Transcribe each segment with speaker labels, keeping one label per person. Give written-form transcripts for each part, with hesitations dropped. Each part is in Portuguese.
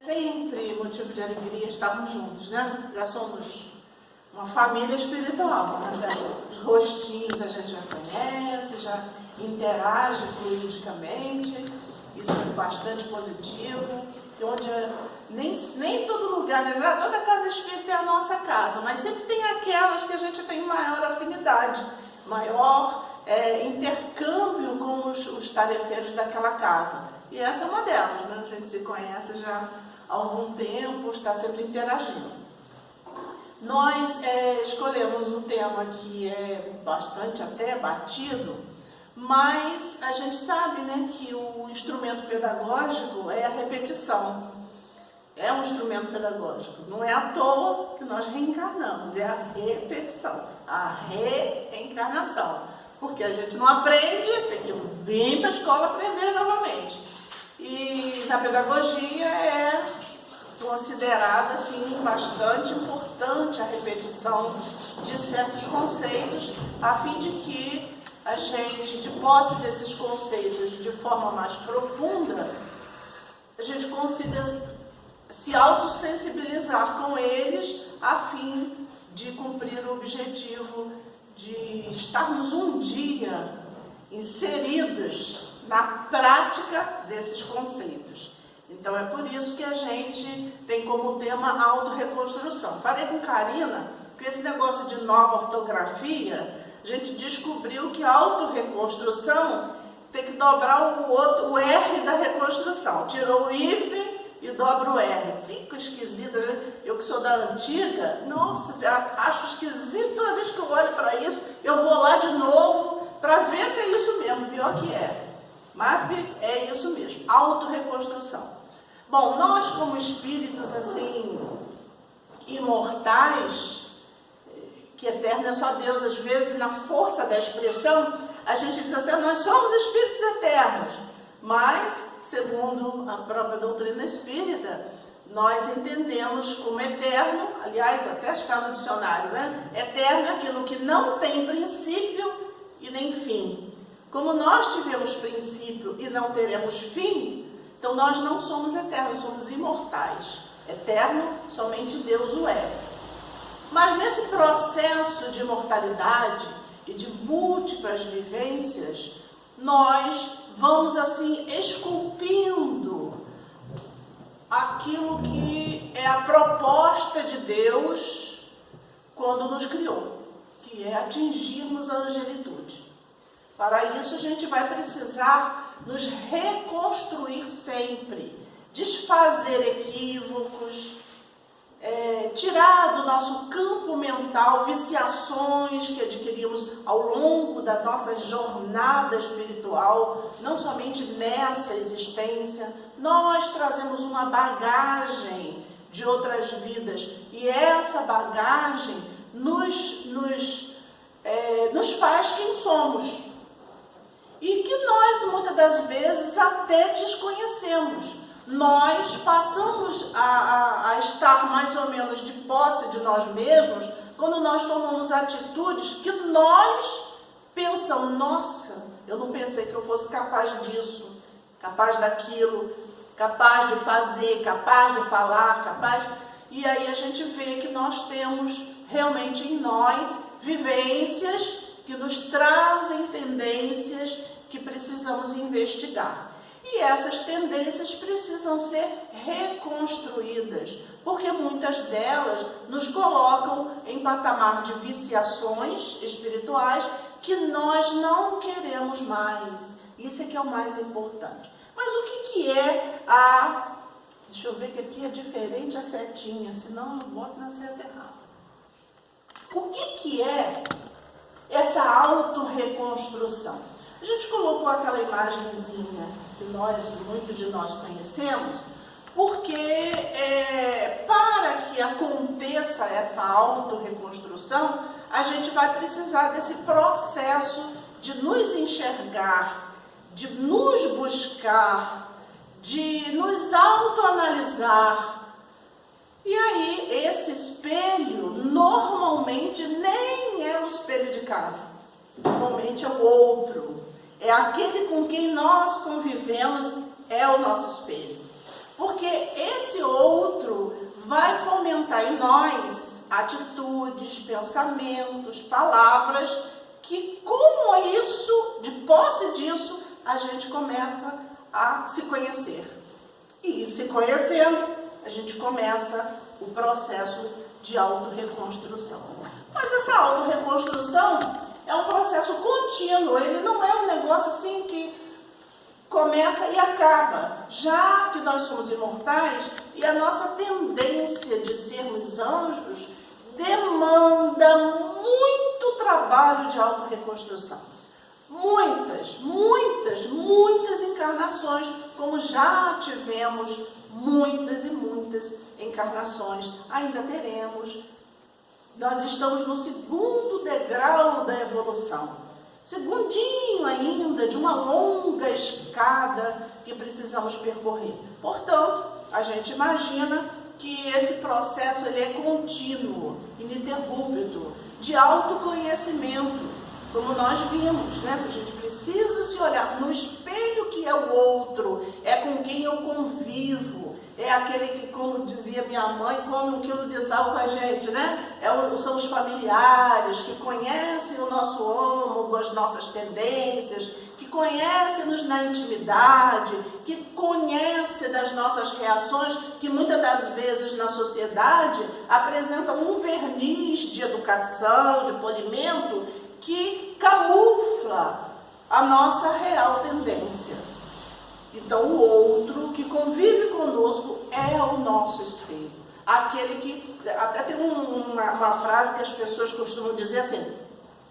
Speaker 1: Sempre motivo de alegria estarmos juntos, né? Já somos uma família espiritual, né? Os rostinhos a gente já conhece, já interage fluidicamente, isso é bastante positivo, e onde nem todo lugar, né? Toda casa espírita é a nossa casa, mas sempre tem aquelas que a gente tem maior afinidade, maior intercâmbio com os tarefeiros daquela casa. E essa é uma delas, né? A gente se conhece já há algum tempo, está sempre interagindo. Nós escolhemos um tema que é bastante até batido, mas a gente sabe, né, que o instrumento pedagógico é a repetição. É um instrumento pedagógico. Não é à toa que nós reencarnamos, é a repetição, a reencarnação. Porque a gente não aprende, tem que vir para a escola aprender novamente. E na pedagogia é considerada assim, bastante importante a repetição de certos conceitos, a fim de que a gente, de posse desses conceitos de forma mais profunda, a gente consiga se autossensibilizar com eles, a fim de cumprir o objetivo de estarmos um dia inseridos na prática desses conceitos. Então é por isso que a gente tem como tema a autorreconstrução. Falei com Karina que esse negócio de nova ortografia, a gente descobriu que a autorreconstrução tem que dobrar o R da reconstrução. Tirou o hífen e dobra o R. Fica esquisito, né? Eu que sou da antiga, nossa, acho esquisito toda vez que eu olho para isso, eu vou lá de novo para ver se é isso mesmo, pior que é. Mas é isso mesmo, autorreconstrução. Bom, nós como espíritos assim, imortais, que eterno é só Deus, às vezes na força da expressão, a gente diz assim, nós somos espíritos eternos. Mas, segundo a própria doutrina espírita, nós entendemos como eterno, aliás, até está no dicionário, né? Eterno é aquilo que não tem princípio e nem fim. Como nós tivemos princípio e não teremos fim, então nós não somos eternos, somos imortais. Eterno, somente Deus o é. Mas nesse processo de imortalidade e de múltiplas vivências, nós vamos assim esculpindo aquilo que é a proposta de Deus quando nos criou, que é atingirmos a angelitude. Para isso a gente vai precisar nos reconstruir sempre, desfazer equívocos, tirar do nosso campo mental viciações que adquirimos ao longo da nossa jornada espiritual, não somente nessa existência. Nós trazemos uma bagagem de outras vidas e essa bagagem nos faz quem somos e que nós muitas das vezes até desconhecemos. Nós passamos a estar mais ou menos de posse de nós mesmos quando nós tomamos atitudes que nós pensamos, nossa, eu não pensei que eu fosse capaz disso, capaz daquilo, capaz de fazer, capaz de falar, capaz... E aí a gente vê que nós temos realmente em nós vivências que nos trazem tendências que precisamos investigar. E essas tendências precisam ser reconstruídas, porque muitas delas nos colocam em patamar de viciações espirituais que nós não queremos mais. Isso é que é o mais importante. Mas o que é a... Deixa eu ver que aqui é diferente a setinha, senão eu boto na seta errada. O que é essa autorreconstrução? A gente colocou aquela imagenzinha que muitos de nós conhecemos, porque para que aconteça essa autorreconstrução, a gente vai precisar desse processo de nos enxergar, de nos buscar, de nos autoanalisar. E aí, esse espelho, normalmente, nem é o espelho de casa. Normalmente é o outro. É aquele com quem nós convivemos, é o nosso espelho. Porque esse outro vai fomentar em nós atitudes, pensamentos, palavras, que com isso, de posse disso, a gente começa a se conhecer. E se conhecendo, a gente começa o processo de autorreconstrução. Mas essa autorreconstrução é um processo contínuo, ele não é um negócio assim que começa e acaba, já que nós somos imortais e a nossa tendência de sermos anjos demanda muito trabalho de autorreconstrução. Muitas encarnações, como já tivemos muitas e muitas encarnações, ainda teremos. Nós estamos no segundo degrau da evolução, segundinho ainda de uma longa escada que precisamos percorrer. Portanto, a gente imagina que esse processo ele é contínuo, ininterrupto, de autoconhecimento, como nós vimos, né? A gente precisa se olhar no espelho que é o outro, é com quem eu convivo, é aquele que, como dizia minha mãe, come 1 quilo de sal com a gente, né? São os familiares que conhecem o nosso âmago, as nossas tendências, que conhecem-nos na intimidade, que conhecem das nossas reações, que muitas das vezes na sociedade apresentam um verniz de educação, de polimento, que camufla a nossa real tendência. Então, o outro que convive conosco é o nosso espelho. Aquele que, até tem uma frase que as pessoas costumam dizer assim: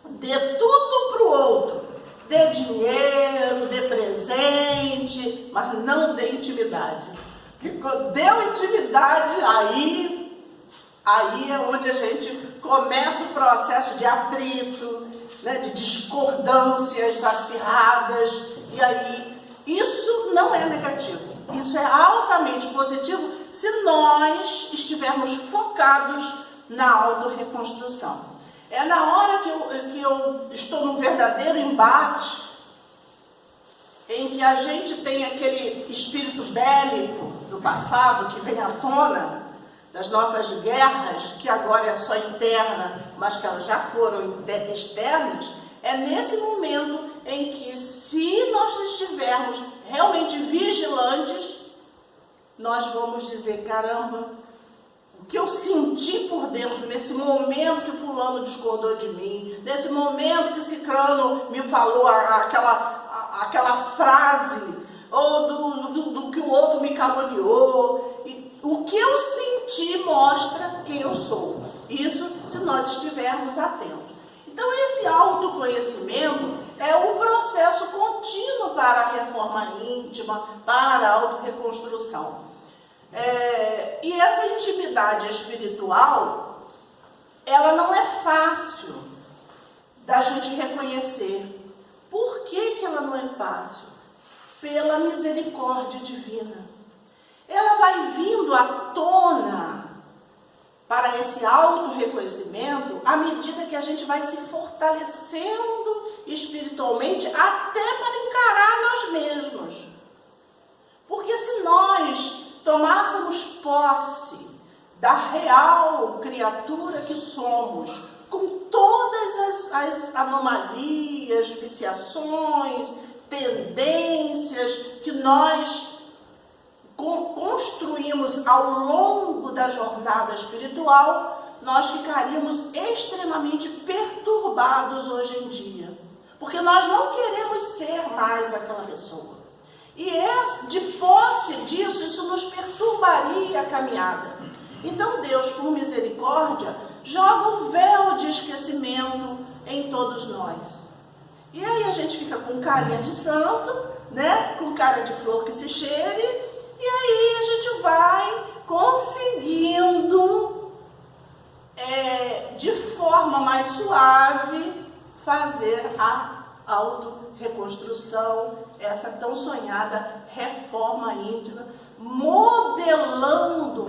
Speaker 1: dê tudo para o outro, dê dinheiro, dê presente, mas não dê intimidade. Porque quando deu intimidade, aí é onde a gente começa o processo de atrito, né, de discordâncias acirradas, e aí isso não é negativo, isso é altamente positivo se nós estivermos focados na autorreconstrução. É na hora que eu estou num verdadeiro embate, em que a gente tem aquele espírito bélico do passado que vem à tona, das nossas guerras, que agora é só interna, mas que elas já foram externas, é nesse momento em que, se nós estivermos realmente vigilantes, nós vamos dizer: caramba, o que eu senti por dentro nesse momento que fulano discordou de mim, nesse momento que cicrano me falou aquela frase, ou do que o outro me caluniou, o que eu senti mostra quem eu sou. Isso se nós estivermos atentos. Então, esse autoconhecimento é um processo contínuo para a reforma íntima, para a autorreconstrução. E essa intimidade espiritual, ela não é fácil da gente reconhecer. Por que ela não é fácil? Pela misericórdia divina. Ela vai vindo à tona para esse auto-reconhecimento à medida que a gente vai se fortalecendo espiritualmente, até para encarar nós mesmos. Porque se nós tomássemos posse da real criatura que somos, com todas as anomalias, viciações, tendências que nós construímos ao longo da jornada espiritual, nós ficaríamos extremamente perturbados hoje em dia, porque nós não queremos ser mais aquela pessoa. E de posse disso, isso nos perturbaria a caminhada. Então Deus, por misericórdia, joga um véu de esquecimento em todos nós. E aí a gente fica com carinha de santo, né? Com cara de flor que se cheire, e aí a gente vai conseguindo, de forma mais suave, fazer a autorreconstrução, essa tão sonhada reforma íntima,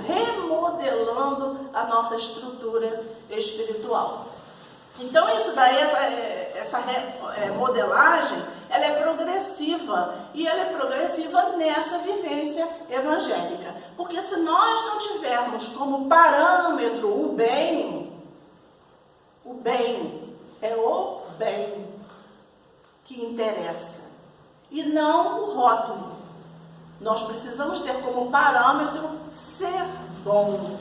Speaker 1: remodelando a nossa estrutura espiritual. Então isso daí, essa modelagem, ela é progressiva, e ela é progressiva nessa vivência evangélica, porque se nós não tivermos como parâmetro o bem é o bem que interessa e não o rótulo. Nós precisamos ter como parâmetro ser bom.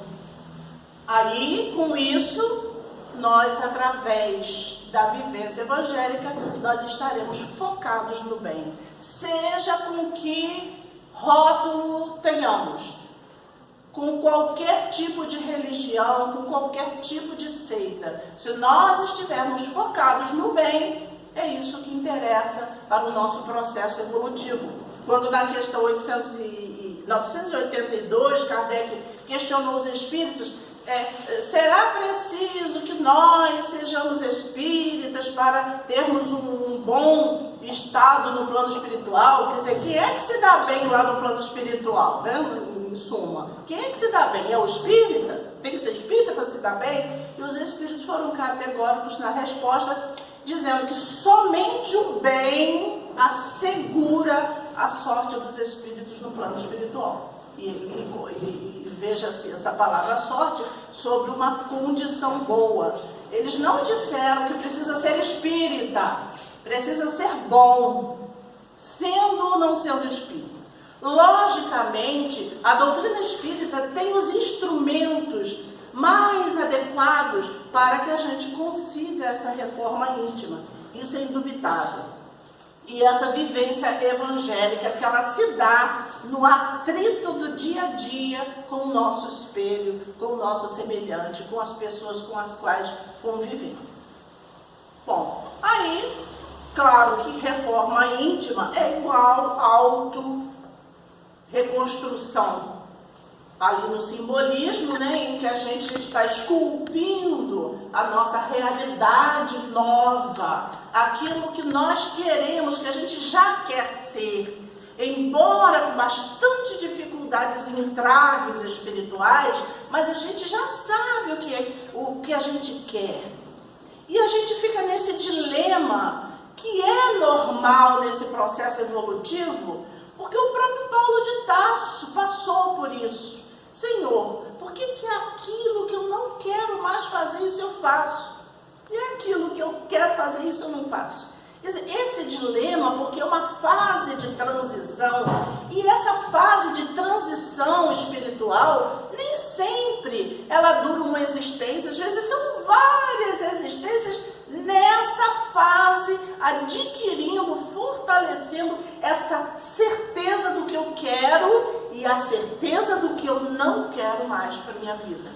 Speaker 1: Aí, com isso, nós, através da vivência evangélica, nós estaremos focados no bem. Seja com que rótulo tenhamos, com qualquer tipo de religião, com qualquer tipo de seita. Se nós estivermos focados no bem, é isso que interessa para o nosso processo evolutivo. Quando na questão 982, Kardec questionou os espíritos, será preciso que nós sejamos espíritas para termos um bom estado no plano espiritual? Quer dizer, quem é que se dá bem lá no plano espiritual, né? Em suma, quem é que se dá bem? É o espírita? Tem que ser espírita para se dar bem? E os espíritos foram categóricos na resposta, dizendo que somente o bem assegura a sorte dos espíritos no plano espiritual. E veja-se essa palavra sorte sobre uma condição boa. Eles não disseram que precisa ser espírita, precisa ser bom, sendo ou não sendo espírita. Logicamente, a doutrina espírita tem os instrumentos mais adequados para que a gente consiga essa reforma íntima. Isso é indubitável. E essa vivência evangélica que ela se dá no atrito do dia a dia com o nosso espelho, com o nosso semelhante, com as pessoas com as quais convivemos. Bom, aí, claro que reforma íntima é igual auto-reconstrução. Ali no simbolismo, né, em que a gente está esculpindo a nossa realidade nova, aquilo que nós queremos, que a gente já quer ser, embora com bastante dificuldades e entraves espirituais, mas a gente já sabe o que a gente quer. E a gente fica nesse dilema, que é normal nesse processo evolutivo, porque o próprio Paulo de Tarso passou por isso. Senhor, por que aquilo que eu não quero mais fazer, isso eu faço? E aquilo que eu quero fazer, isso eu não faço? Esse dilema, porque é uma fase de transição, e essa fase de transição espiritual, nem sempre ela dura uma existência, às vezes são várias existências nessa fase, adquirindo, fortalecendo essa certeza do que eu quero e a certeza do que eu não quero mais para a minha vida.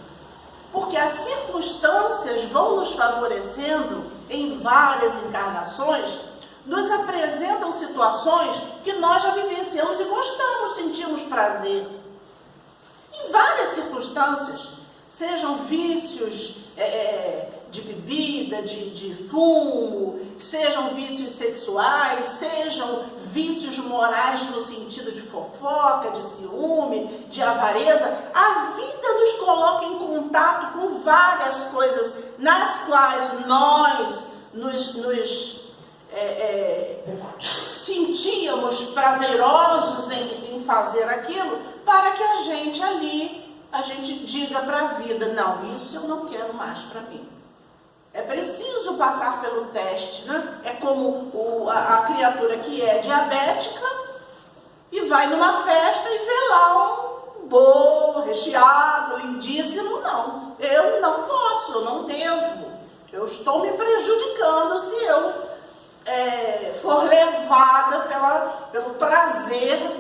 Speaker 1: Porque as circunstâncias vão nos favorecendo em várias encarnações, nos apresentam situações que nós já vivenciamos e gostamos, sentimos prazer. Em várias circunstâncias, sejam vícios de bebida, de fumo, sejam vícios sexuais, sejam vícios morais no sentido de fofoca, de ciúme, de avareza, a vida nos coloca em contato com várias coisas nas quais nós nos sentíamos prazerosos em fazer aquilo, para que a gente diga para a vida, não, isso eu não quero mais para mim. É preciso passar pelo teste, né? É como a criatura que é diabética e vai numa festa e vê lá um bolo recheado, lindíssimo. Não, eu não posso, eu não devo. Eu estou me prejudicando se eu for levada pelo prazer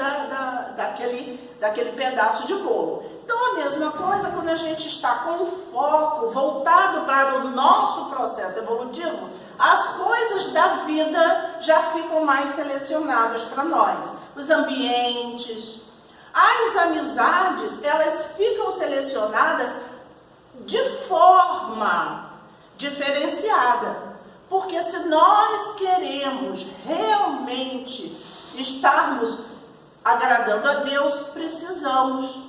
Speaker 1: daquele pedaço de bolo. Então, a mesma coisa quando a gente está com o foco voltado para o nosso processo evolutivo, as coisas da vida já ficam mais selecionadas para nós. Os ambientes, as amizades, elas ficam selecionadas de forma diferenciada. Porque se nós queremos realmente estarmos agradando a Deus, precisamos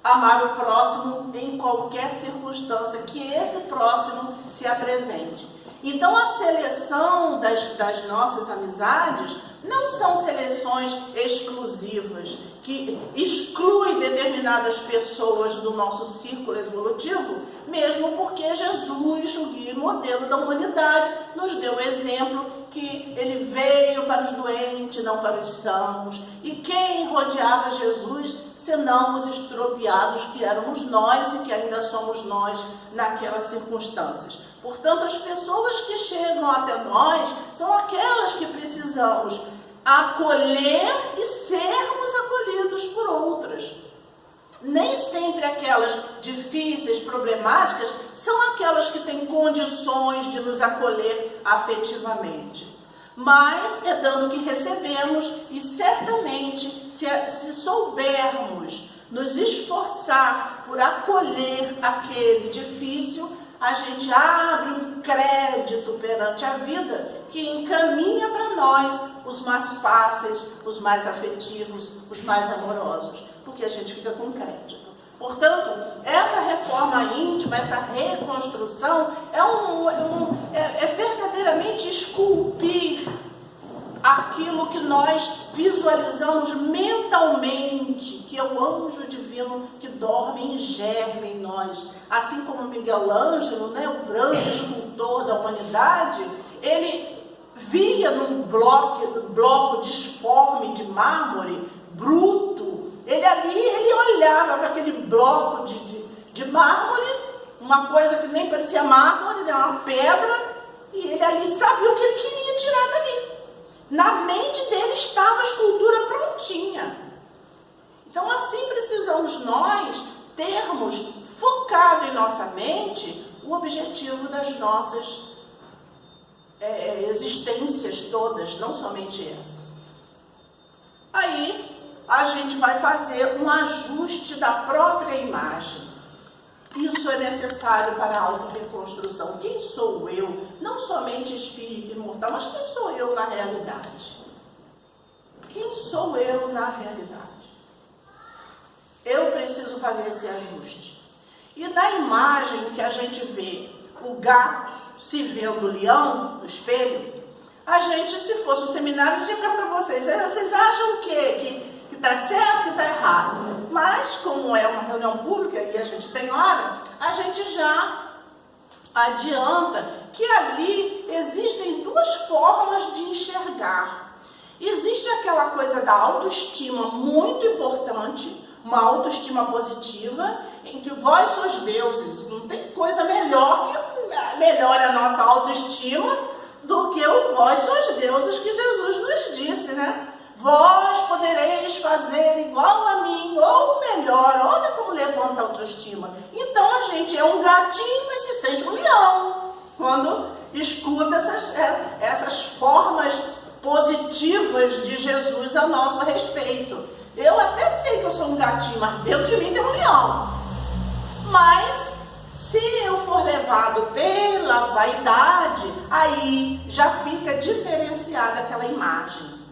Speaker 1: amar o próximo em qualquer circunstância que esse próximo se apresente. Então, a seleção das nossas amizades Não são seleções exclusivas que excluem determinadas pessoas do nosso círculo evolutivo, mesmo porque Jesus, o guia e modelo da humanidade, nos deu o exemplo que ele veio para os doentes, não para os sãos. E quem rodeava Jesus, senão os estropiados que éramos nós e que ainda somos nós naquelas circunstâncias. Portanto, as pessoas que chegam até nós são aquelas que precisamos acolher e sermos acolhidos por outras. Nem sempre aquelas difíceis, problemáticas, são aquelas que têm condições de nos acolher afetivamente. Mas é dando que recebemos e certamente, se soubermos nos esforçar por acolher aquele difícil, a gente abre um crédito perante a vida que encaminha para nós os mais fáceis, os mais afetivos, os mais amorosos, porque a gente fica com crédito. Portanto, essa reforma íntima, essa reconstrução é verdadeiramente esculpir aquilo que nós visualizamos mentalmente, que é o anjo divino que dorme em germe em nós. Assim como Miguel Ângelo, o grande escultor da humanidade, ele via num bloco disforme de mármore, bruto, ele olhava para aquele bloco de mármore, uma coisa que nem parecia mármore, uma pedra, e ele ali sabia o que ele queria tirar dali. Na mente dele estava a escultura prontinha. Então, assim precisamos nós termos focado em nossa mente o objetivo das nossas existências todas, não somente essa. Aí, a gente vai fazer um ajuste da própria imagem. Isso é necessário para a auto-reconstrução. Quem sou eu? Não somente espírito imortal, mas quem sou eu na realidade? Quem sou eu na realidade? Eu preciso fazer esse ajuste. E na imagem que a gente vê o gato se vendo o leão no espelho, a gente, se fosse um seminário, eu diria para vocês acham o quê? Que está certo, que está errado. Mas, como é uma reunião pública e a gente tem hora, a gente já adianta que ali existem duas formas de enxergar. Existe aquela coisa da autoestima muito importante, uma autoestima positiva, em que vós sois deuses. Não tem coisa melhor que melhore a nossa autoestima do que o vós sois deuses que Jesus nos disse, né? Vós podereis fazer igual a mim, ou melhor. Olha como levanta a autoestima. Então a gente é um gatinho e se sente um leão quando escuta essas formas positivas de Jesus a nosso respeito. Eu até sei que eu sou um gatinho, mas dentro de mim tem um leão. Mas se eu for levado pela vaidade, aí já fica diferenciada aquela imagem,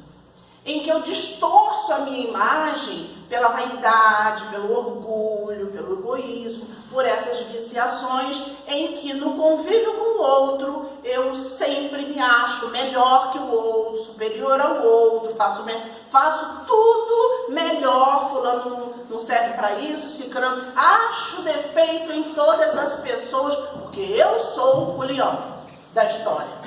Speaker 1: em que eu distorço a minha imagem pela vaidade, pelo orgulho, pelo egoísmo, por essas viciações, em que no convívio com o outro, eu sempre me acho melhor que o outro, superior ao outro, faço tudo melhor, fulano não serve para isso, ciclano, acho defeito em todas as pessoas, porque eu sou o leão da história.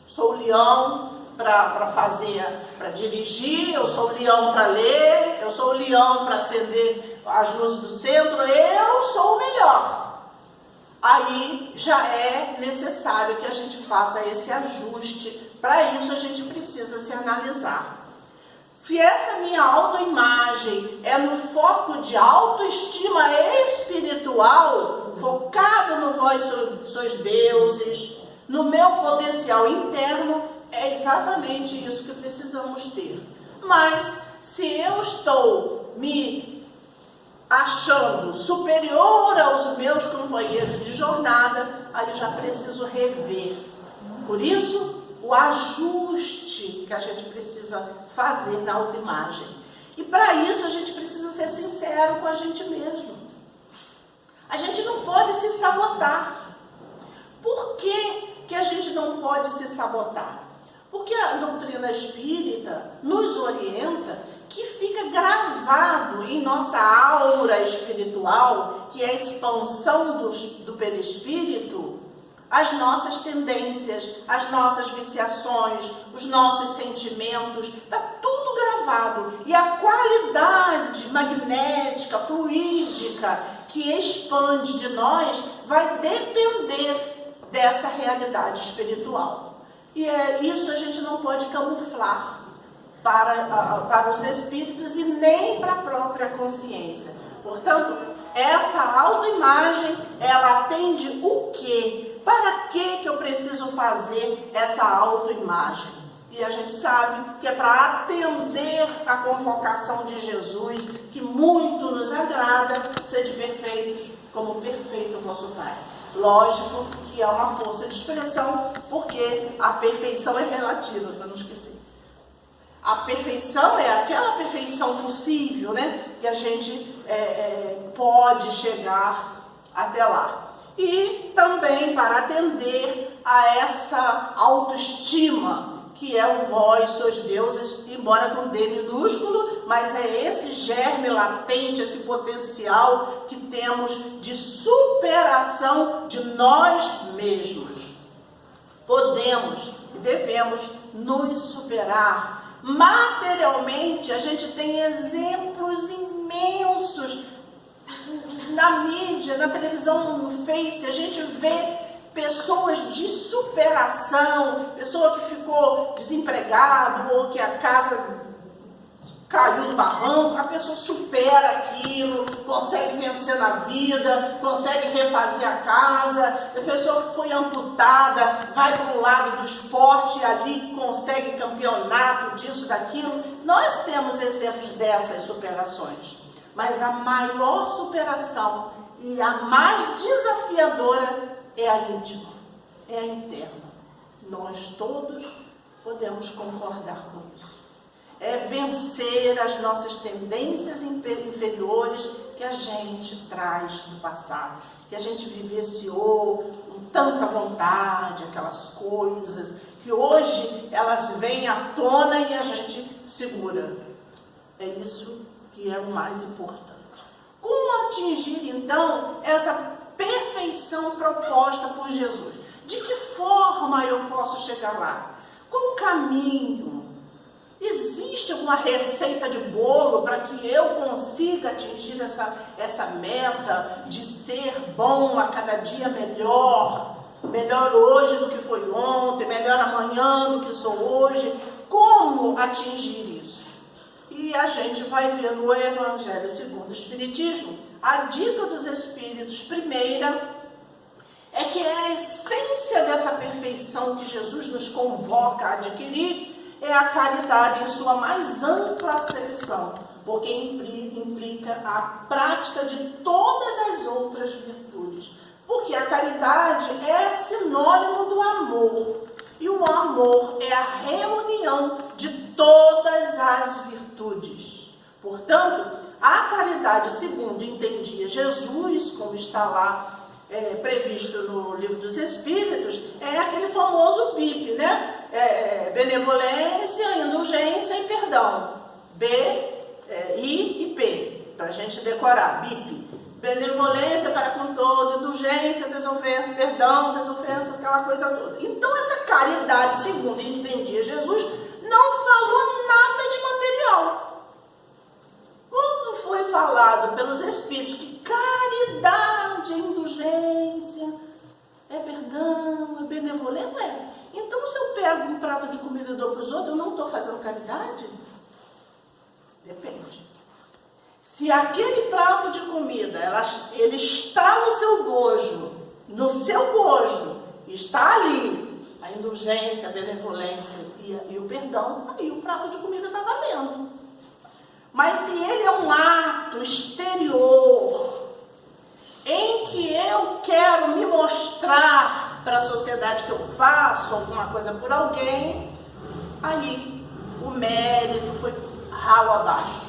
Speaker 1: Sou o leão para fazer, para dirigir, eu sou o leão para ler, eu sou o leão para acender as luzes do centro, eu sou o melhor. Aí já é necessário que a gente faça esse ajuste. Para isso a gente precisa se analisar. Se essa minha autoimagem é no foco de autoestima espiritual, focado no vós sois deuses, no meu potencial interno, é exatamente isso que precisamos ter. Mas se eu estou me achando superior aos meus companheiros de jornada, aí eu já preciso rever. Por isso, o ajuste que a gente precisa fazer na autoimagem. E para isso a gente precisa ser sincero com a gente mesmo. A gente não pode se sabotar. Por que a gente não pode se sabotar? Porque a doutrina espírita nos orienta que fica gravado em nossa aura espiritual, que é a expansão do perispírito, as nossas tendências, as nossas viciações, os nossos sentimentos, está tudo gravado. E a qualidade magnética, fluídica, que expande de nós, vai depender dessa realidade espiritual. E isso a gente não pode camuflar para os espíritos e nem para a própria consciência. Portanto, essa autoimagem, ela atende o quê? Para que eu preciso fazer essa autoimagem? E a gente sabe que é para atender a convocação de Jesus, que muito nos agrada, sede perfeitos, como perfeito vosso Pai. Lógico que é uma força de expressão, porque a perfeição é relativa, para não esquecer. A perfeição é aquela perfeição possível, né? Que a gente pode chegar até lá. E também para atender a essa autoestima, que é o vós sois deuses, embora com D minúsculo, mas é esse germe latente, esse potencial que temos de superação de nós mesmos. Podemos e devemos nos superar. Materialmente, a gente tem exemplos imensos na mídia, na televisão, no Face. A gente vê pessoas de superação, pessoa que ficou desempregado ou que a casa caiu no barranco, a pessoa supera aquilo, consegue vencer na vida, consegue refazer a casa. A pessoa que foi amputada, vai para um lado do esporte e ali consegue campeonato disso, daquilo. Nós temos exemplos dessas superações, mas a maior superação e a mais desafiadora é a íntima, é a interna. Nós todos podemos concordar com isso. É vencer as nossas tendências inferiores que a gente traz do passado, que a gente vivenciou com tanta vontade, aquelas coisas que hoje elas vêm à tona e a gente segura. É isso que é o mais importante. Como atingir, então, essa perfeição proposta por Jesus? De que forma eu posso chegar lá? Qual o caminho? Existe alguma receita de bolo para que eu consiga atingir essa meta de ser bom a cada dia melhor? Melhor hoje do que foi ontem, melhor amanhã do que sou hoje. Como atingir isso? E a gente vai ver no Evangelho segundo o Espiritismo, a dica dos Espíritos primeira é que é a essência dessa perfeição que Jesus nos convoca a adquirir, é a caridade em sua mais ampla acepção, porque implica a prática de todas as outras virtudes. Porque a caridade é sinônimo do amor, e o amor é a reunião de todas as virtudes. Portanto, a caridade, segundo entendia Jesus, como está lá previsto no Livro dos Espíritos, é aquele famoso BIP, né? Benevolência, indulgência e perdão. B, I e P, para a gente decorar. BIP. Benevolência para com todos, indulgência, desofensa, perdão, desofensa, aquela coisa toda. Então, essa caridade, segundo entendia Jesus, não falou nada de material. Quando foi falado pelos Espíritos que caridade é indulgência, é perdão, é benevolência, então se eu pego um prato de comida e dou para os outros, eu não estou fazendo caridade? Depende. Se aquele prato de comida, ele está no seu bojo, está ali, a indulgência, a benevolência e o perdão, aí o prato de comida está valendo. Mas se ele é um ato exterior, em que eu quero me mostrar para a sociedade que eu faço alguma coisa por alguém, aí o mérito foi ralo abaixo.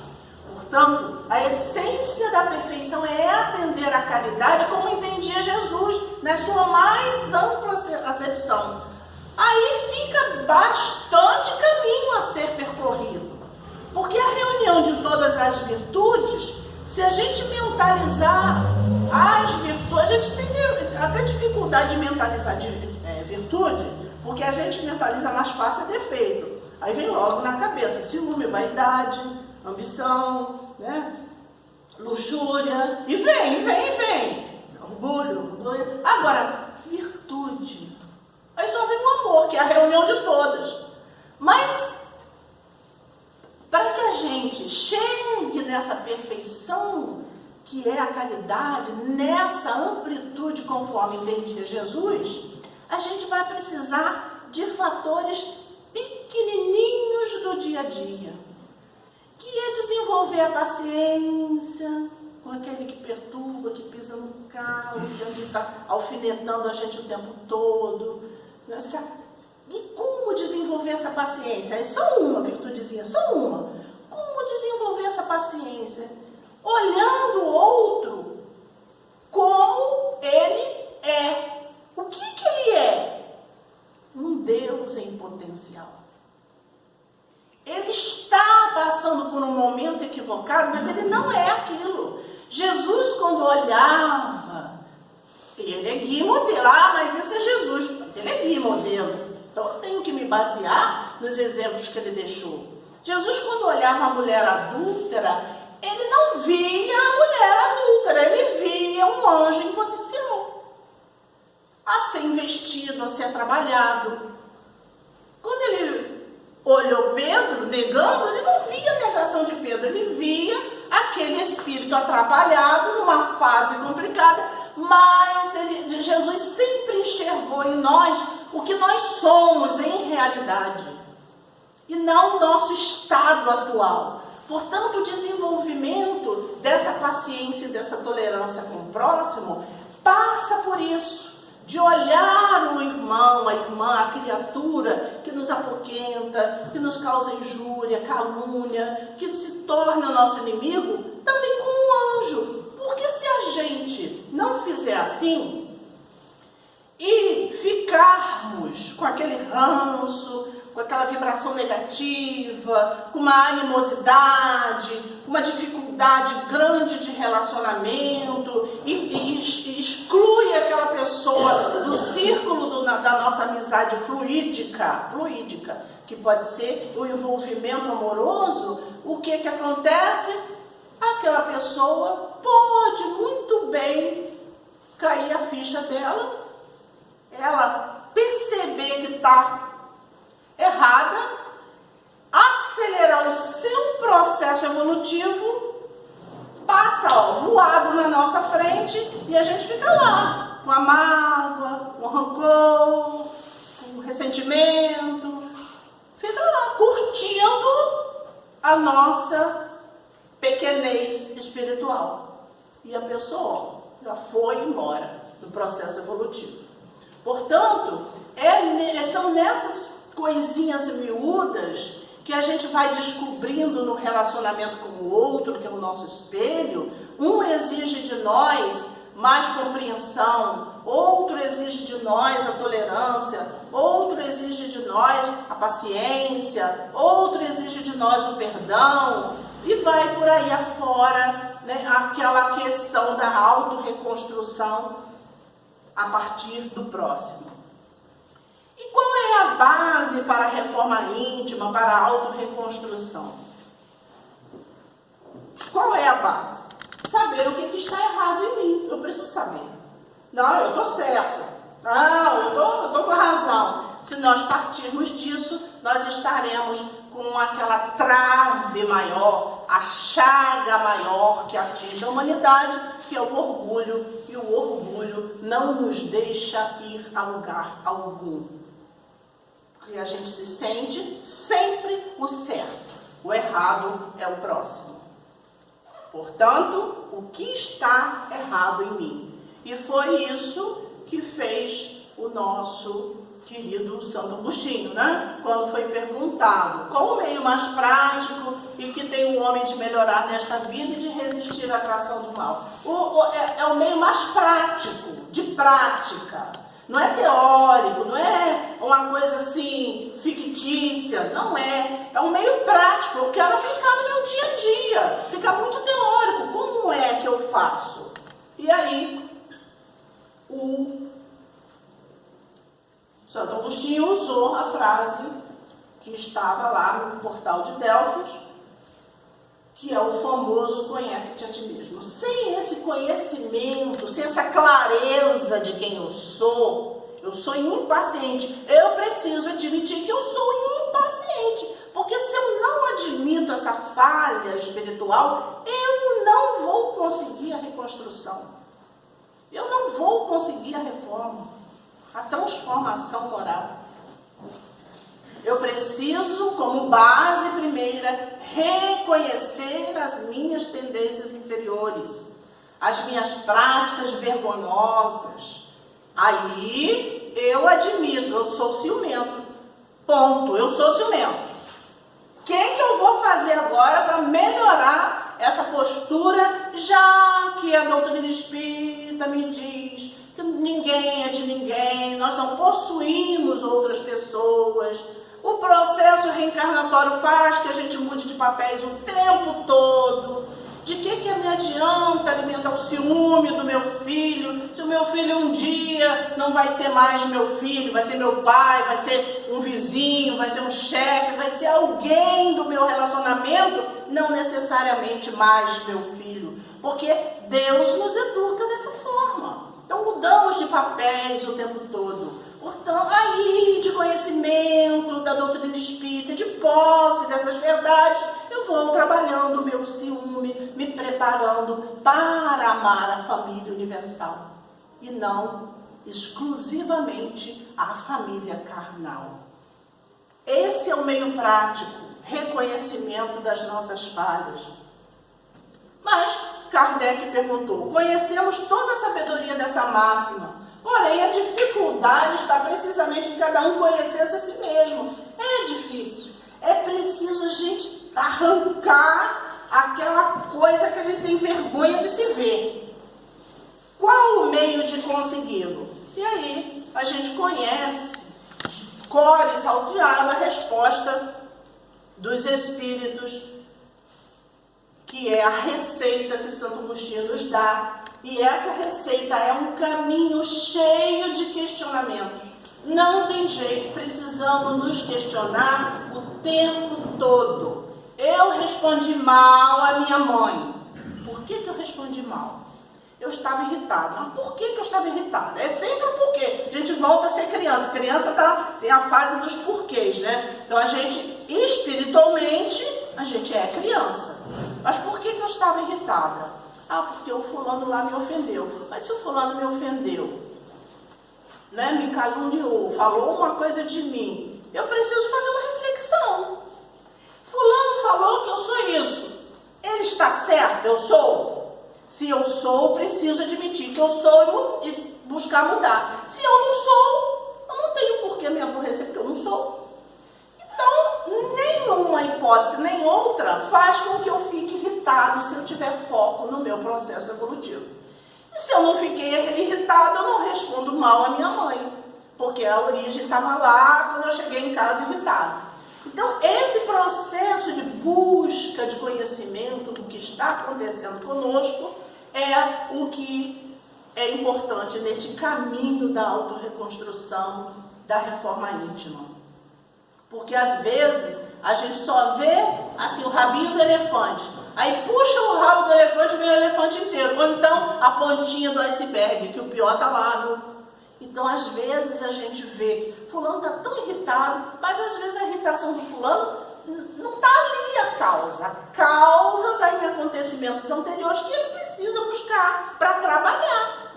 Speaker 1: Portanto, a essência da perfeição é atender à caridade como entendia Jesus, na sua mais ampla acepção. aí fica bastante caminho a ser percorrido. Porque a reunião de todas as virtudes, se a gente mentalizar as virtudes, a gente tem até dificuldade de mentalizar virtude, porque a gente mentaliza mais fácil defeito. Aí vem logo na cabeça ciúme, vaidade, ambição, né? Luxúria, e vem. Orgulho. Agora, virtude. Aí só vem o amor, que é a reunião de todas. Mas, para que a gente chegue nessa perfeição, que é a caridade, nessa amplitude conforme entendia Jesus, a gente vai precisar de fatores pequenininhos do dia a dia, que é desenvolver a paciência com aquele que perturba, que pisa no calo, que está alfinetando a gente o tempo todo. E como desenvolver essa paciência? É só uma virtudezinha, só uma. Como desenvolver essa paciência? Olhando o outro como ele é. O que ele é? Um Deus em potencial. Ele está passando por um momento equivocado, mas ele não é aquilo. Jesus, quando olhava, ele é guia e modelo. Mas isso é Jesus. Mas ele é guia e modelo. Então eu tenho que me basear nos exemplos que ele deixou. Jesus, quando olhava a mulher adúltera, ele não via a mulher adúltera, ele via um anjo em potencial. A ser investido, a ser trabalhado. Quando ele olhou Pedro negando, ele não via a negação de Pedro, ele via aquele espírito atrapalhado numa fase complicada, mas Jesus sempre enxergou em nós o que nós somos em realidade, e não o nosso estado atual. Portanto, o desenvolvimento dessa paciência e dessa tolerância com o próximo passa por isso, de olhar o irmão, a irmã, a criatura que nos apoquenta, que nos causa injúria, calúnia, que se torna nosso inimigo, também como um anjo. Porque se a gente não fizer assim e ficarmos com aquele ranço, com aquela vibração negativa, com uma animosidade, uma dificuldade grande de relacionamento e exclui aquela pessoa do círculo da nossa amizade fluídica, que pode ser o envolvimento amoroso, o que acontece? Aquela pessoa pode muito bem cair a ficha dela, ela perceber que está errada, acelerar o seu processo evolutivo, passa voado na nossa frente e a gente fica lá, com a mágoa, com o rancor, com o ressentimento, fica lá, curtindo a nossa pequenez espiritual. E a pessoa já foi embora do processo evolutivo. Portanto, são nessas coisinhas miúdas que a gente vai descobrindo no relacionamento com o outro, que é o nosso espelho. Um exige de nós mais compreensão, outro exige de nós a tolerância, outro exige de nós a paciência, outro exige de nós o perdão, e vai por aí afora, né, aquela questão da autorreconstrução a partir do próximo. E qual é a base para a reforma íntima, para a autorreconstrução? Qual é a base? Saber o que está errado em mim. Eu preciso saber. Não, eu estou certa. Não, eu estou com razão. Se nós partirmos disso, nós estaremos com aquela trave maior, a chaga maior que atinge a humanidade, que é o orgulho. E o orgulho não nos deixa ir a lugar algum. E a gente se sente sempre o certo, o errado é o próximo. Portanto, o que está errado em mim? E foi isso que fez o nosso querido Santo Agostinho, né? Quando foi perguntado qual o meio mais prático e que tem o homem de melhorar nesta vida e de resistir à atração do mal. É o meio mais prático, de prática. Não é teórico, não é uma coisa assim, fictícia, não é. É um meio prático, eu quero aplicar no meu dia a dia. Fica muito teórico, como é que eu faço? E aí, o Santo Agostinho usou a frase que estava lá no portal de Delfos, que é o famoso conhece-te a ti mesmo. Sem esse conhecimento, sem essa clareza de quem eu sou impaciente. Eu preciso admitir que eu sou impaciente, porque se eu não admito essa falha espiritual, eu não vou conseguir a reconstrução. Eu não vou conseguir a reforma, a transformação moral. Eu preciso, como base primeira, reconhecer as minhas tendências inferiores, as minhas práticas vergonhosas. Aí eu admito, eu sou ciumento. Ponto, eu sou ciumento. O que eu vou fazer agora para melhorar essa postura, já que a doutrina espírita me diz que ninguém é de ninguém, nós não possuímos outras pessoas. O processo reencarnatório faz que a gente mude de papéis o tempo todo. De que me adianta alimentar o ciúme do meu filho, se o meu filho um dia não vai ser mais meu filho, vai ser meu pai, vai ser um vizinho, vai ser um chefe, vai ser alguém do meu relacionamento, não necessariamente mais meu filho. Porque Deus nos educa dessa forma. Então mudamos de papéis o tempo todo. Portanto, aí de conhecimento da doutrina espírita, de posse dessas verdades, eu vou trabalhando o meu ciúme, me preparando para amar a família universal e não exclusivamente a família carnal. Esse é o meio prático, reconhecimento das nossas falhas. Mas Kardec perguntou, conhecemos toda a sabedoria dessa máxima, porém, a dificuldade está precisamente em cada um conhecer-se a si mesmo. É difícil. É preciso a gente arrancar aquela coisa que a gente tem vergonha de se ver. Qual o meio de consegui-lo? E aí, a gente conhece, core e salteado a resposta dos Espíritos, que é a receita que Santo Agostinho nos dá. E essa receita é um caminho cheio de questionamentos. Não tem jeito, precisamos nos questionar o tempo todo. Eu respondi mal à minha mãe. Por que eu respondi mal? Eu estava irritada. Mas por que eu estava irritada? É sempre um porquê. A gente volta a ser criança. Criança tem a fase dos porquês, né? Então a gente, espiritualmente, a gente é criança. Mas por que eu estava irritada? Ah, porque o fulano lá me ofendeu. Mas se o fulano me ofendeu, né, me caluniou, falou uma coisa de mim, eu preciso fazer uma reflexão. Fulano falou que eu sou isso. Ele está certo? Eu sou? Se eu sou, preciso admitir que eu sou e buscar mudar. Se eu não sou, eu não tenho por que me aborrecer porque eu não sou. Então, nenhuma hipótese, nem outra, faz com que eu fique irritado se eu tiver foco no meu processo evolutivo. E se eu não fiquei irritado, eu não respondo mal à minha mãe, porque a origem estava lá quando eu cheguei em casa irritado. Então, esse processo de busca de conhecimento do que está acontecendo conosco é o que é importante nesse caminho da autorreconstrução, da reforma íntima. Porque às vezes a gente só vê assim o rabinho do elefante, aí puxa o rabo do elefante e vem o elefante inteiro, ou então a pontinha do iceberg, que o pior está lá. Então às vezes a gente vê que fulano está tão irritado, mas às vezes a irritação do fulano não está ali a causa está em acontecimentos anteriores que ele precisa buscar para trabalhar.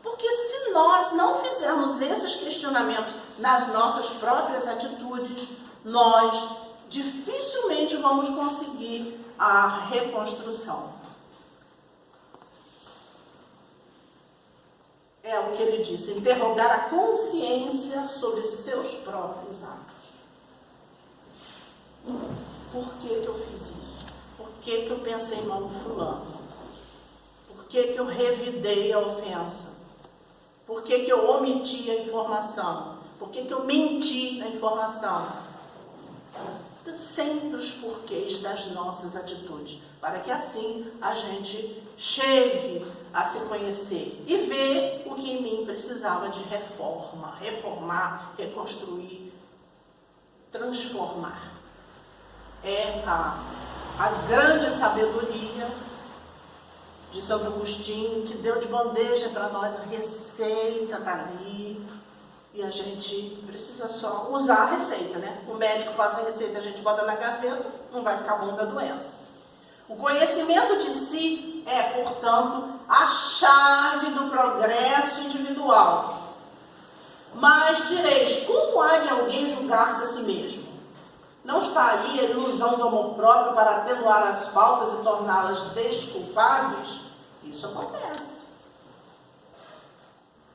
Speaker 1: Porque se nós não fizermos esses questionamentos nas nossas próprias atitudes, nós dificilmente vamos conseguir a reconstrução. É o que ele disse, interrogar a consciência sobre seus próprios atos. Por que eu fiz isso? Por que eu pensei mal do fulano? Por que eu revidei a ofensa? Por que que eu omiti a informação? Por que que eu menti na informação? Sempre os porquês das nossas atitudes, para que assim a gente chegue a se conhecer e ver o que em mim precisava de reformar, reconstruir, transformar. É a grande sabedoria de Santo Agostinho, que deu de bandeja para nós a receita, está ali, e a gente precisa só usar a receita, né? O médico passa a receita, a gente bota na gaveta, não vai ficar bom da doença. O conhecimento de si é, portanto, a chave do progresso individual. Mas direis, como há de alguém julgar-se a si mesmo? Não está aí a ilusão do amor próprio para atenuar as faltas e torná-las desculpáveis? Isso acontece.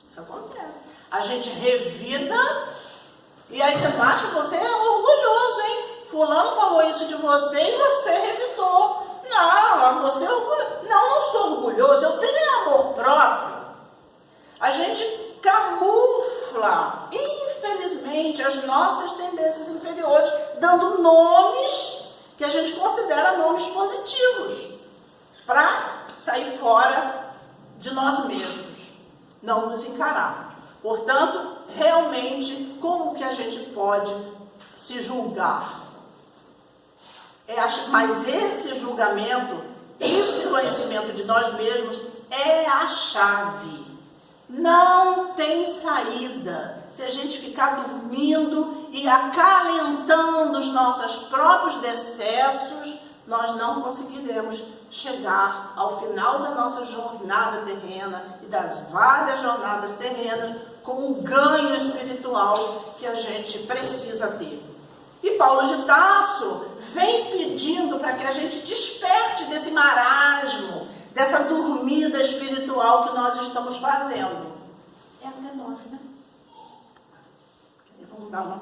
Speaker 1: Isso acontece. A gente revida e aí você acha que você é orgulhoso, hein? Fulano falou isso de você e você revidou. Não, você é orgulhoso. Não sou orgulhoso, eu tenho amor próprio. A gente camufla, infelizmente, as nossas tendências inferiores, dando nomes que a gente considera nomes positivos, para sair fora de nós mesmos, não nos encararmos. Portanto, realmente, como que a gente pode se julgar? Mas esse julgamento, esse conhecimento de nós mesmos é a chave. Não tem saída. Se a gente ficar dormindo e acalentando os nossos próprios decessos, nós não conseguiremos chegar ao final da nossa jornada terrena e das várias jornadas terrenas com o ganho espiritual que a gente precisa ter. E Paulo de Tarso vem pedindo para que a gente desperte desse marasmo, dessa dormida espiritual que nós estamos fazendo. É até 9, né? Vamos dar uma...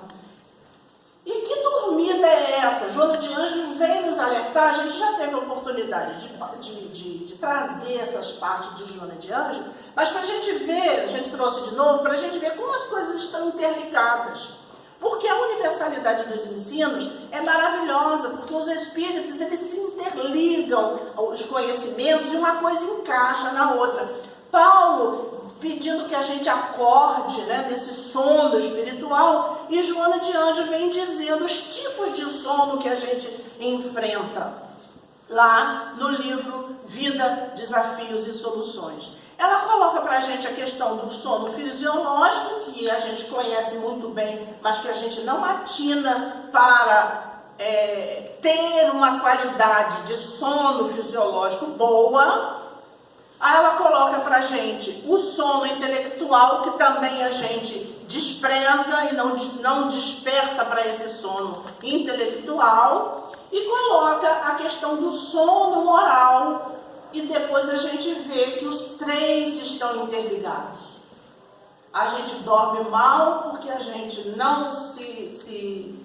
Speaker 1: E que dormida é essa? Joana de Ângeles vem nos alertar. A gente já teve a oportunidade de trazer essas partes de Joana de Ângeles, mas para a gente ver, a gente trouxe de novo, para a gente ver como as coisas estão interligadas. Porque a universalidade dos ensinos é maravilhosa, porque os espíritos, eles se interligam os conhecimentos e uma coisa encaixa na outra. Paulo pedindo que a gente acorde, né, desse sono espiritual, e Joana de Ângeles vem dizendo os tipos de sono que a gente enfrenta lá no livro Vida, Desafios e Soluções. Ela coloca para a gente a questão do sono fisiológico, que a gente conhece muito bem, mas que a gente não atina para ter uma qualidade de sono fisiológico boa. Aí ela coloca para a gente o sono intelectual, que também a gente despreza e não desperta para esse sono intelectual, e coloca a questão do sono moral, e depois a gente vê que os três estão interligados. A gente dorme mal porque a gente não se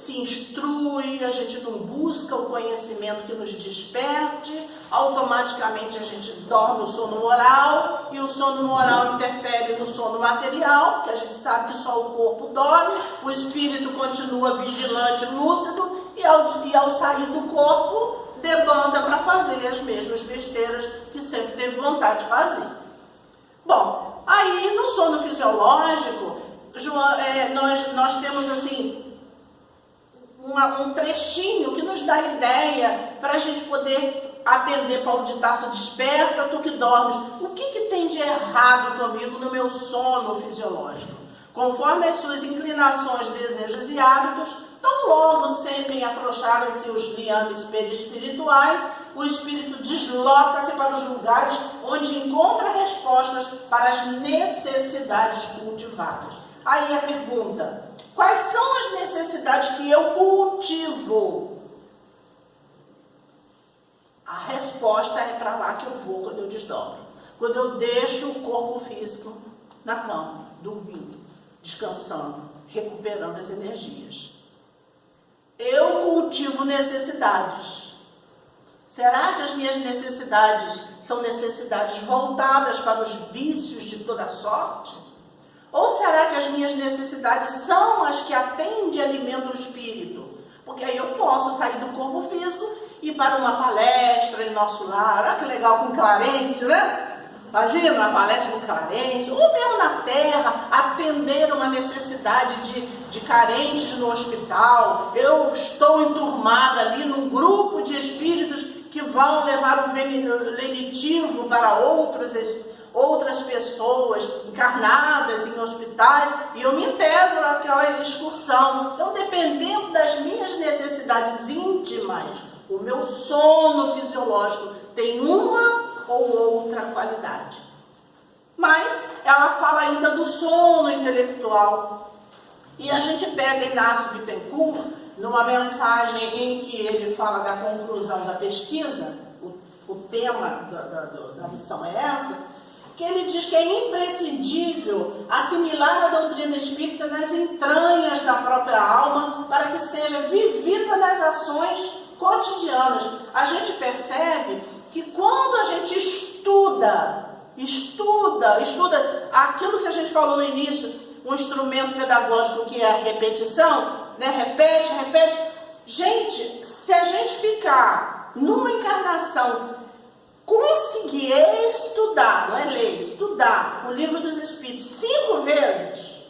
Speaker 1: instrui, a gente não busca o conhecimento que nos desperte, automaticamente a gente dorme o sono moral, e o sono moral interfere no sono material, que a gente sabe que só o corpo dorme, o espírito continua vigilante, lúcido, e ao sair do corpo, debanda para fazer as mesmas besteiras que sempre teve vontade de fazer. Bom, aí no sono fisiológico, nós temos assim um trechinho que nos dá ideia para a gente poder atender Paulo de Tarso: desperta, tu que dormes. O que tem de errado comigo no meu sono fisiológico? Conforme as suas inclinações, desejos e hábitos, tão logo sentem afrouxarem-se os liames perispirituais, o espírito desloca-se para os lugares onde encontra respostas para as necessidades cultivadas. Aí a pergunta: quais são as necessidades que eu cultivo? A resposta é para lá que eu vou quando eu desdobro. Quando eu deixo o corpo físico na cama, dormindo, descansando, recuperando as energias. Eu cultivo necessidades. Será que as minhas necessidades são necessidades voltadas para os vícios de toda sorte? Ou será que as minhas necessidades são as que atendem e alimentam o espírito? Porque aí eu posso sair do corpo físico e ir para uma palestra em nosso lar. Olha que legal com Clarence, né? Imagina uma palestra com Clarence, ou mesmo na terra, atender uma necessidade de carentes no hospital. Eu estou enturmada ali num grupo de espíritos que vão levar o lenitivo para outras pessoas encarnadas em hospitais, e eu me integro naquela excursão. Então, dependendo das minhas necessidades íntimas, o meu sono fisiológico tem uma ou outra qualidade. Mas ela fala ainda do sono intelectual. E a gente pega Inácio Bittencourt, numa mensagem em que ele fala da conclusão da pesquisa, o tema da missão é essa, que ele diz que é imprescindível assimilar a doutrina espírita nas entranhas da própria alma para que seja vivida nas ações cotidianas. A gente percebe que quando a gente estuda aquilo que a gente falou no início, um instrumento pedagógico que é a repetição, né? Repete. Gente, se a gente ficar numa encarnação, conseguir estudar, não é ler, estudar o Livro dos Espíritos 5 vezes,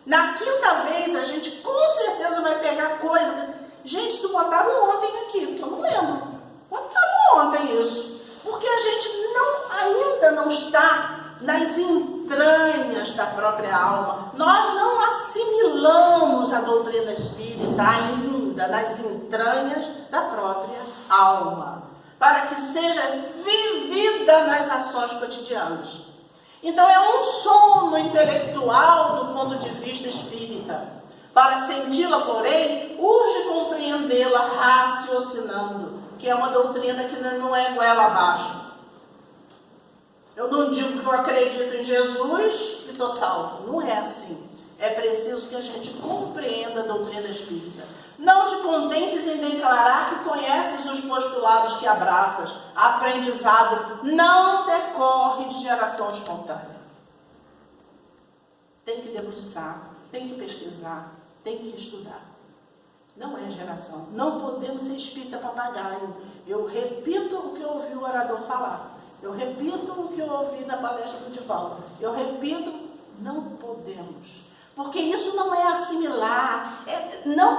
Speaker 1: na quinta vez a gente com certeza vai pegar coisa. Gente, isso botaram ontem aqui, porque eu não lembro. Botaram ontem isso. Porque a gente ainda não está nas entranhas da própria alma. Nós não assimilamos a doutrina espírita ainda nas entranhas da própria alma, para que seja vivida nas ações cotidianas. Então é um sono intelectual do ponto de vista espírita. Para senti-la, porém, urge compreendê-la raciocinando, que é uma doutrina que não é goela abaixo. Eu não digo que eu acredito em Jesus e estou salvo. Não é assim. É preciso que a gente compreenda a doutrina espírita. Não te contentes em declarar que conheces os postulados que abraças. Aprendizado não decorre de geração espontânea. Tem que debruçar, tem que pesquisar, tem que estudar. Não é geração. Não podemos ser espírita papagaio. Eu repito o que eu ouvi o orador falar. Eu repito o que eu ouvi na palestra do Divaldo. Eu repito, não podemos. Porque isso não é assimilar.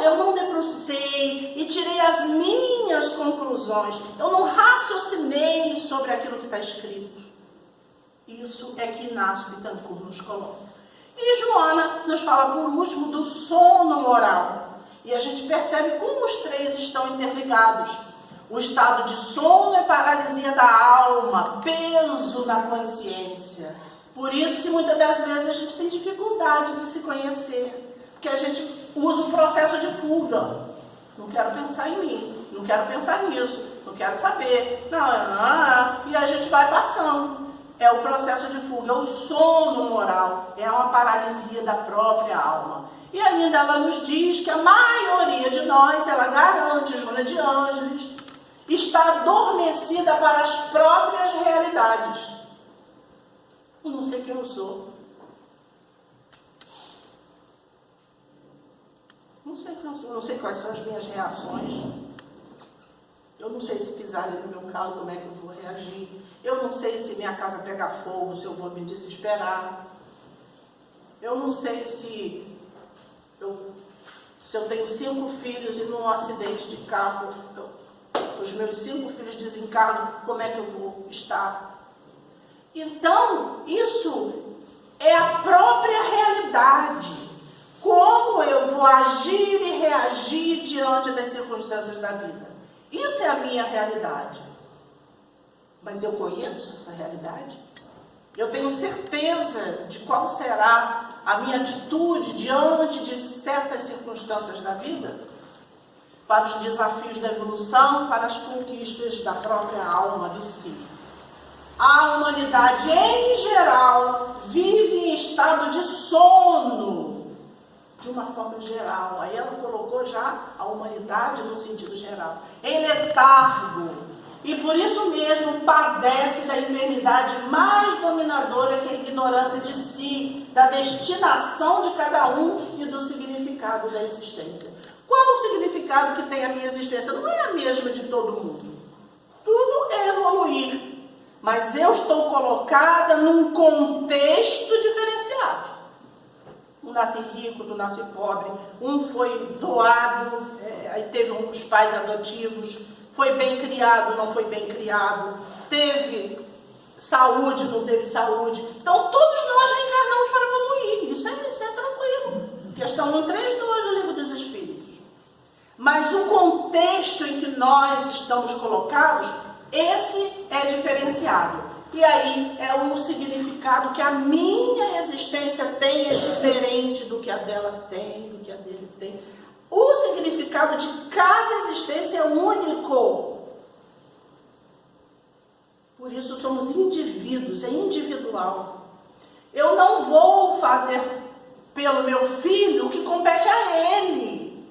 Speaker 1: Eu não debrucei e tirei as minhas conclusões. Eu não raciocinei sobre aquilo que está escrito. Isso é que Inácio Bittencourt nos coloca. E Joana nos fala, por último, do sono moral. E a gente percebe como os três estão interligados. O estado de sono é paralisia da alma, peso na consciência. Por isso que muitas das vezes a gente tem dificuldade de se conhecer. Porque a gente usa o processo de fuga. Não quero pensar em mim, não quero pensar nisso, não quero saber. Não. E a gente vai passando. É o processo de fuga, é o sono moral, é uma paralisia da própria alma. E ainda ela nos diz que a maioria de nós, ela garante, Joana de Ângeles, está adormecida para as próprias realidades. Eu não sei quem eu sou. Não sei quem eu sou. Eu não sei quais são as minhas reações. Eu não sei se pisarem no meu carro, como é que eu vou reagir. Eu não sei se minha casa pegar fogo, se eu vou me desesperar. Eu não sei se eu tenho 5 filhos e num acidente de carro, os meus 5 filhos desencarnam, como é que eu vou estar? Então, isso é a própria realidade. Como eu vou agir e reagir diante das circunstâncias da vida. Isso é a minha realidade. Mas eu conheço essa realidade? Eu tenho certeza de qual será a minha atitude diante de certas circunstâncias da vida? Para os desafios da evolução, para as conquistas da própria alma de si. A humanidade, em geral, vive em estado de sono, de uma forma geral. Aí ela colocou já a humanidade no sentido geral. Em letargo, E por isso mesmo padece da enfermidade mais dominadora, que é a ignorância de si, da destinação de cada um e do significado da existência. Qual o significado que tem a minha existência? Não é a mesma de todo mundo. Tudo é evoluir. Mas eu estou colocada num contexto diferenciado. Um nasce rico, outro nasce pobre. Um foi doado, aí teve uns pais adotivos. Foi bem criado, não foi bem criado. Teve saúde, não teve saúde. Então, todos nós reencarnamos para evoluir. Isso é tranquilo. Questão 132 do Livro dos Espíritos. Mas o contexto em que nós estamos colocados, esse é diferenciado. E aí é um significado que a minha existência tem, é diferente do que a dela tem, do que a dele tem. O significado de cada existência é único. Por isso somos indivíduos, é individual. Eu não vou fazer pelo meu filho o que compete a ele,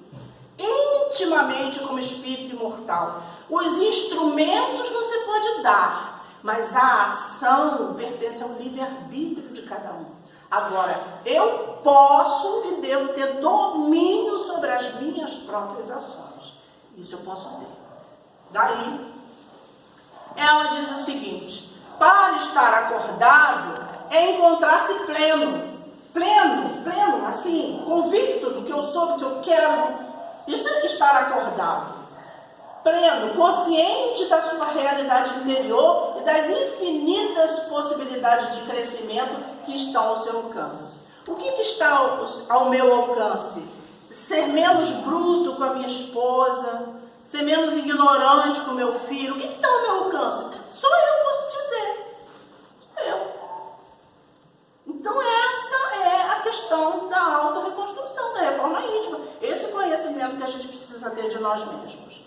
Speaker 1: intimamente como espírito imortal. Os instrumentos você pode dar, mas a ação pertence ao livre-arbítrio de cada um. Agora, eu posso e devo ter domínio sobre as minhas próprias ações. Isso eu posso ter. Daí, ela diz o seguinte: para estar acordado é encontrar-se pleno. Pleno, assim, convicto do que eu sou, do que eu quero. Isso é estar acordado. Pleno, consciente da sua realidade interior e das infinitas possibilidades de crescimento que estão ao seu alcance. O que está ao meu alcance? Ser menos bruto com a minha esposa, ser menos ignorante com o meu filho. O que está ao meu alcance? Só eu posso dizer. Eu. Então essa é a questão da autorreconstrução, da reforma íntima. Esse conhecimento que a gente precisa ter de nós mesmos.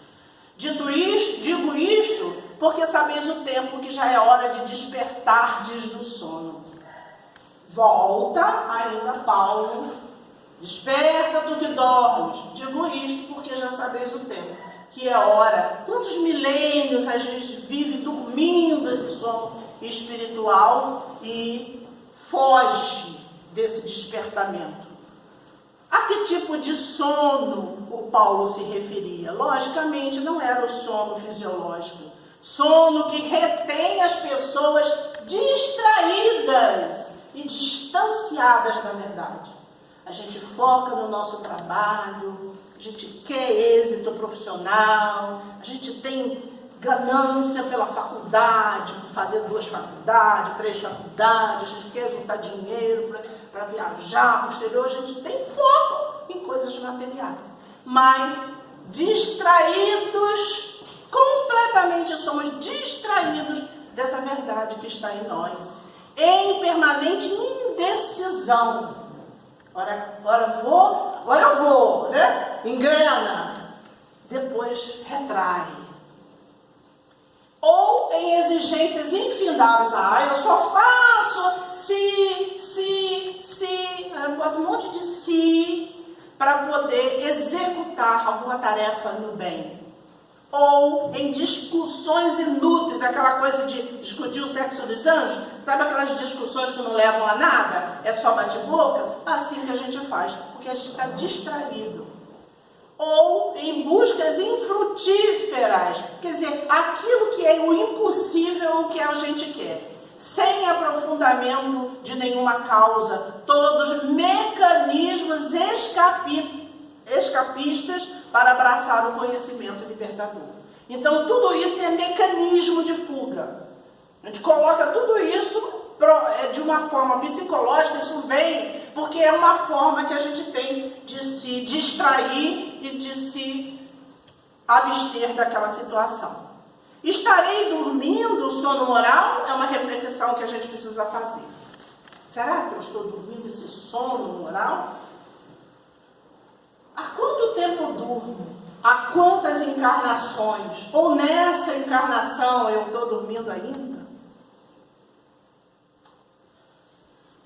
Speaker 1: Digo isto porque sabeis o tempo que já é hora de despertardes do sono. Volta ainda Paulo, desperta do que dormes. Digo isto porque já sabeis o tempo, que é hora. Quantos milênios a gente vive dormindo esse sono espiritual e foge desse despertamento? A que tipo de sono o Paulo se referia? Logicamente, não era o sono fisiológico. Sono que retém as pessoas distraídas e distanciadas da verdade. A gente foca no nosso trabalho, a gente quer êxito profissional, a gente tem ganância pela faculdade, por fazer 2 faculdades, 3 faculdades, a gente quer juntar dinheiro para viajar para o exterior, a gente tem foco em coisas materiais. Mas distraídos, completamente somos distraídos dessa verdade que está em nós, em permanente indecisão. Agora eu vou, né? Engrena, depois retrai. Ou em exigências infindáveis. Eu só faço se, eu boto um monte de se para poder executar alguma tarefa no bem. Ou em discussões inúteis, aquela coisa de discutir o sexo dos anjos, sabe aquelas discussões que não levam a nada? É só bate-boca? Assim que a gente faz, porque a gente está distraído. Ou em buscas infrutíferas, quer dizer, aquilo que é o impossível, o que a gente quer, sem aprofundamento de nenhuma causa, todos mecanismos escapistas para abraçar o conhecimento libertador. Então tudo isso é mecanismo de fuga. A gente coloca tudo isso de uma forma psicológica, isso vem porque é uma forma que a gente tem de se distrair e de se abster daquela situação. Estarei dormindo o sono moral? É uma reflexão que a gente precisa fazer. Será que eu estou dormindo esse sono moral? Há quanto tempo eu durmo? Há quantas encarnações? Ou nessa encarnação eu estou dormindo ainda?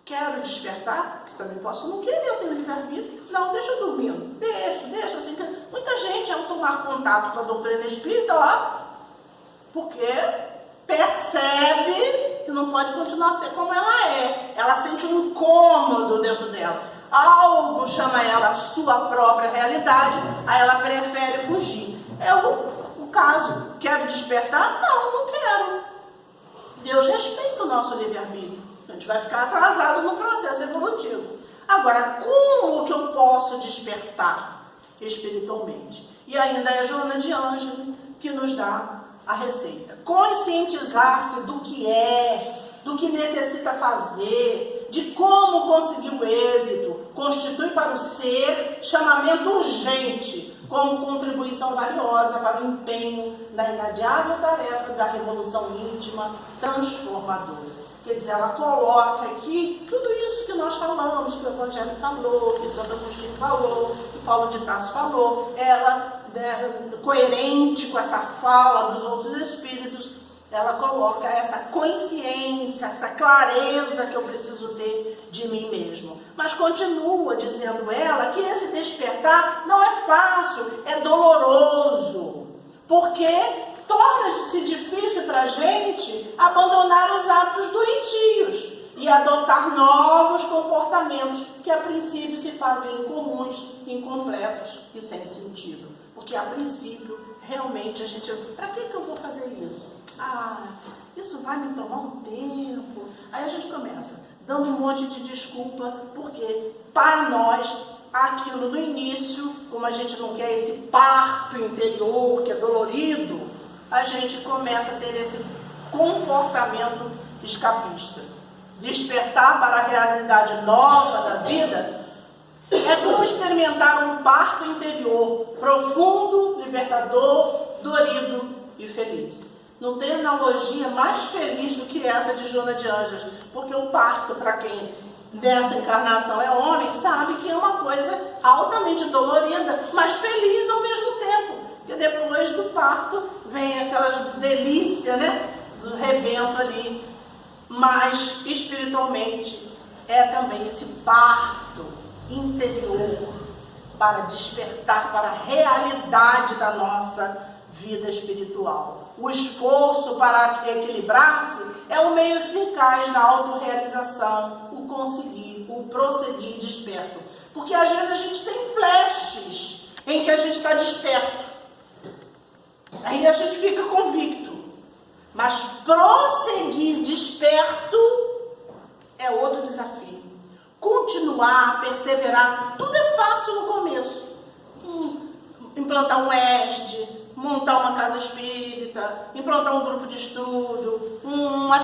Speaker 1: Quero despertar? Também posso não querer, eu tenho livre-arbítrio. Não, deixa eu dormindo. Deixa, assim. Muita gente, ao tomar contato com a doutrina espírita, porque percebe que não pode continuar a ser como ela é. Ela sente um incômodo dentro dela. Algo chama ela a sua própria realidade, aí ela prefere fugir. É o caso. Quero despertar? Não quero. Deus respeita o nosso livre-arbítrio. A gente vai ficar atrasado no processo evolutivo. Agora, como que eu posso despertar espiritualmente? E ainda é a Joana de Ângelo que nos dá a receita. Conscientizar-se do que é, do que necessita fazer, de como conseguir o êxito, constitui para o ser chamamento urgente, como contribuição valiosa para o empenho na inadiável tarefa da revolução íntima transformadora. Quer dizer, ela coloca aqui tudo isso que nós falamos, que o Evangelho falou, que Santo Agostinho falou, que Paulo de Tarso falou, ela, coerente com essa fala dos outros espíritos, ela coloca essa consciência, essa clareza que eu preciso ter de mim mesmo. Mas continua dizendo ela que esse despertar não é fácil, é doloroso, porque torna-se difícil para a gente abandonar os hábitos doentios e adotar novos comportamentos que a princípio se fazem incomuns, incompletos e sem sentido. Porque a princípio, realmente, a gente... Para que eu vou fazer isso? Isso vai me tomar um tempo. Aí a gente começa dando um monte de desculpa, porque para nós, aquilo no início, como a gente não quer esse parto interior que é dolorido, a gente começa a ter esse comportamento escapista. Despertar para a realidade nova da vida é como experimentar um parto interior, profundo, libertador, dolorido e feliz. Não tem analogia mais feliz do que essa de Joana de Ângeles, porque o parto, para quem nessa encarnação é homem, sabe que é uma coisa altamente dolorida, mas feliz ao mesmo tempo. Porque depois do parto vem aquela delícia, né, do rebento ali. Mas espiritualmente é também esse parto interior para despertar para a realidade da nossa vida espiritual. O esforço para equilibrar-se é o meio eficaz da autorrealização, o conseguir, o prosseguir desperto. Porque às vezes a gente tem flashes em que a gente está desperto. Aí a gente fica convicto. Mas prosseguir desperto é outro desafio. Continuar, perseverar, tudo é fácil no começo. Implantar um ESD, montar uma casa espírita, implantar um grupo de estudo, uma